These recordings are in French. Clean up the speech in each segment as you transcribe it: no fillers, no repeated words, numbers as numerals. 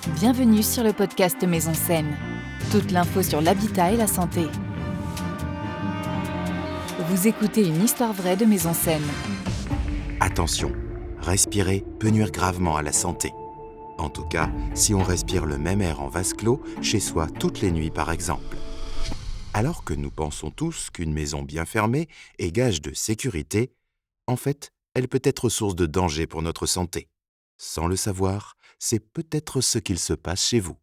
Bienvenue sur le podcast Maison Saine. Toute l'info sur l'habitat et la santé. Vous écoutez une histoire vraie de Maison Saine. Attention, respirer peut nuire gravement à la santé. En tout cas, si on respire le même air en vase clos, chez soi toutes les nuits par exemple. Alors que nous pensons tous qu'une maison bien fermée est gage de sécurité, en fait, elle peut être source de danger pour notre santé. Sans le savoir, c'est peut-être ce qu'il se passe chez vous.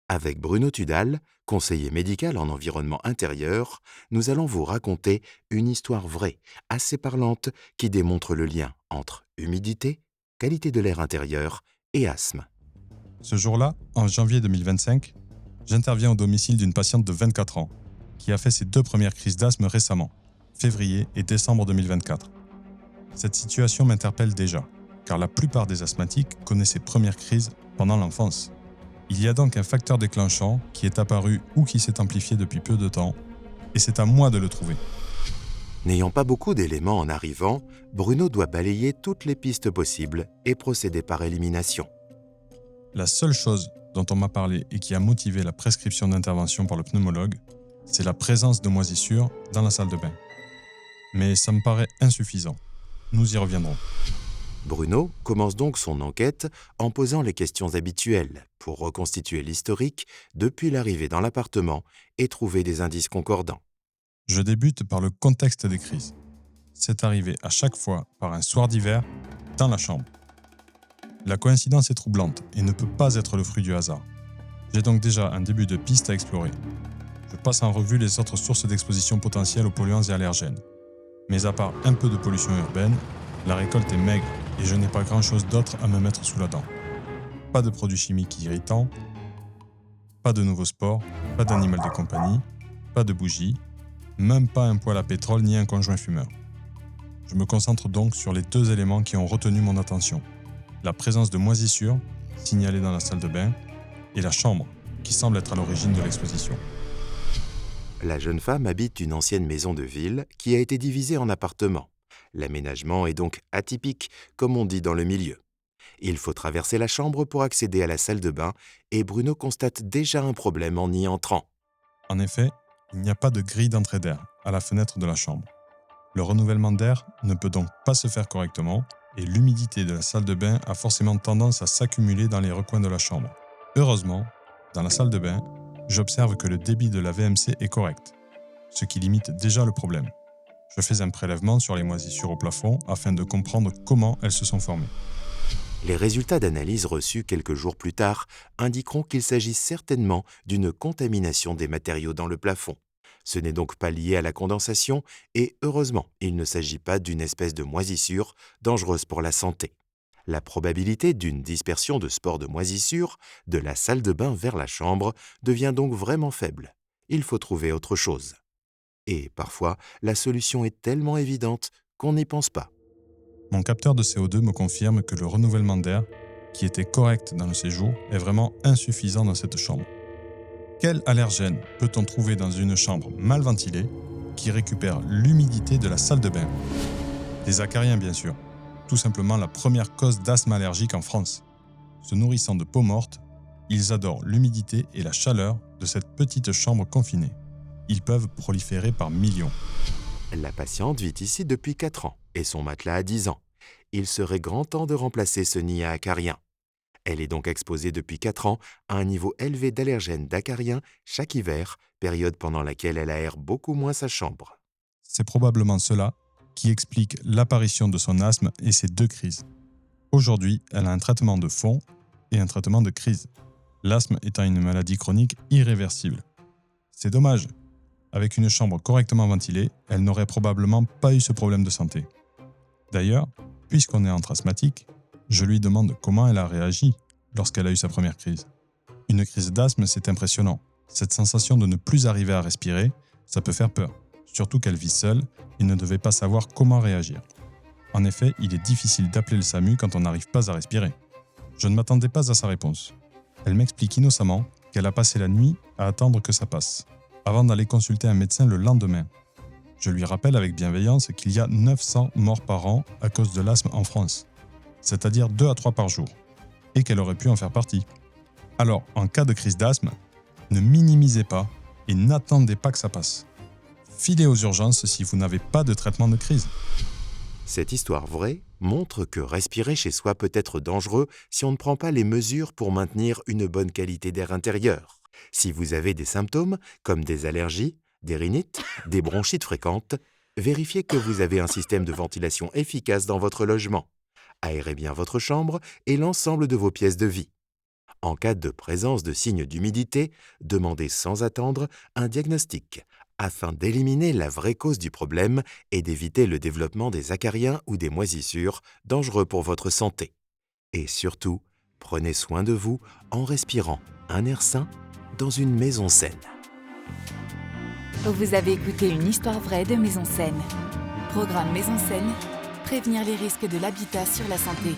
Avec Bruno Tudal, conseiller médical en environnement intérieur, nous allons vous raconter une histoire vraie, assez parlante, qui démontre le lien entre humidité, qualité de l'air intérieur et asthme. Ce jour-là, en janvier 2025, j'interviens au domicile d'une patiente de 24 ans qui a fait ses 2 premières crises d'asthme récemment, février et décembre 2024. Cette situation m'interpelle déjà, car la plupart des asthmatiques connaissent ces premières crises pendant l'enfance. Il y a donc un facteur déclenchant qui est apparu ou qui s'est amplifié depuis peu de temps, et c'est à moi de le trouver. N'ayant pas beaucoup d'éléments en arrivant, Bruno doit balayer toutes les pistes possibles et procéder par élimination. La seule chose dont on m'a parlé et qui a motivé la prescription d'intervention par le pneumologue, c'est la présence de moisissures dans la salle de bain. Mais ça me paraît insuffisant. Nous y reviendrons. Bruno commence donc son enquête en posant les questions habituelles pour reconstituer l'historique depuis l'arrivée dans l'appartement et trouver des indices concordants. Je débute par le contexte des crises. C'est arrivé à chaque fois par un soir d'hiver dans la chambre. La coïncidence est troublante et ne peut pas être le fruit du hasard. J'ai donc déjà un début de piste à explorer. Je passe en revue les autres sources d'exposition potentielles aux polluants et allergènes. Mais à part un peu de pollution urbaine, la récolte est maigre et je n'ai pas grand-chose d'autre à me mettre sous la dent. Pas de produits chimiques irritants, pas de nouveaux sports, pas d'animal de compagnie, pas de bougies, même pas un poêle à pétrole ni un conjoint fumeur. Je me concentre donc sur les 2 éléments qui ont retenu mon attention. La présence de moisissures, signalée dans la salle de bain, et la chambre, qui semble être à l'origine de l'exposition. La jeune femme habite une ancienne maison de ville qui a été divisée en appartements. L'aménagement est donc atypique, comme on dit dans le milieu. Il faut traverser la chambre pour accéder à la salle de bain et Bruno constate déjà un problème en y entrant. En effet, il n'y a pas de grille d'entrée d'air à la fenêtre de la chambre. Le renouvellement d'air ne peut donc pas se faire correctement et l'humidité de la salle de bain a forcément tendance à s'accumuler dans les recoins de la chambre. Heureusement, dans la salle de bain, j'observe que le débit de la VMC est correct, ce qui limite déjà le problème. Je fais un prélèvement sur les moisissures au plafond afin de comprendre comment elles se sont formées. Les résultats d'analyse reçus quelques jours plus tard indiqueront qu'il s'agit certainement d'une contamination des matériaux dans le plafond. Ce n'est donc pas lié à la condensation et heureusement, il ne s'agit pas d'une espèce de moisissure dangereuse pour la santé. La probabilité d'une dispersion de spores de moisissure de la salle de bain vers la chambre devient donc vraiment faible. Il faut trouver autre chose. Et parfois, la solution est tellement évidente qu'on n'y pense pas. Mon capteur de CO2 me confirme que le renouvellement d'air, qui était correct dans le séjour, est vraiment insuffisant dans cette chambre. Quel allergène peut-on trouver dans une chambre mal ventilée qui récupère l'humidité de la salle de bain ? Des acariens, bien sûr. Tout simplement la première cause d'asthme allergique en France. Se nourrissant de peau morte, ils adorent l'humidité et la chaleur de cette petite chambre confinée. Ils peuvent proliférer par millions. La patiente vit ici depuis 4 ans et son matelas a 10 ans. Il serait grand temps de remplacer ce nid à acariens. Elle est donc exposée depuis 4 ans à un niveau élevé d'allergènes d'acariens chaque hiver, période pendant laquelle elle aère beaucoup moins sa chambre. C'est probablement cela qui explique l'apparition de son asthme et ses 2 crises. Aujourd'hui, elle a un traitement de fond et un traitement de crise. L'asthme étant une maladie chronique irréversible. C'est dommage. Avec une chambre correctement ventilée, elle n'aurait probablement pas eu ce problème de santé. D'ailleurs, puisqu'on est entre asthmatiques, je lui demande comment elle a réagi lorsqu'elle a eu sa première crise. Une crise d'asthme, c'est impressionnant. Cette sensation de ne plus arriver à respirer, ça peut faire peur. Surtout qu'elle vit seule et ne devait pas savoir comment réagir. En effet, il est difficile d'appeler le SAMU quand on n'arrive pas à respirer. Je ne m'attendais pas à sa réponse. Elle m'explique innocemment qu'elle a passé la nuit à attendre que ça passe, avant d'aller consulter un médecin le lendemain. Je lui rappelle avec bienveillance qu'il y a 900 morts par an à cause de l'asthme en France, c'est-à-dire 2 à 3 par jour, et qu'elle aurait pu en faire partie. Alors, en cas de crise d'asthme, ne minimisez pas et n'attendez pas que ça passe. Filez aux urgences si vous n'avez pas de traitement de crise. Cette histoire vraie montre que respirer chez soi peut être dangereux si on ne prend pas les mesures pour maintenir une bonne qualité d'air intérieur. Si vous avez des symptômes comme des allergies, des rhinites, des bronchites fréquentes, vérifiez que vous avez un système de ventilation efficace dans votre logement. Aérez bien votre chambre et l'ensemble de vos pièces de vie. En cas de présence de signes d'humidité, demandez sans attendre un diagnostic afin d'éliminer la vraie cause du problème et d'éviter le développement des acariens ou des moisissures dangereux pour votre santé. Et surtout, prenez soin de vous en respirant un air sain dans une maison saine. Vous avez écouté une histoire vraie de Maison Saine. Programme Maison Saine, prévenir les risques de l'habitat sur la santé.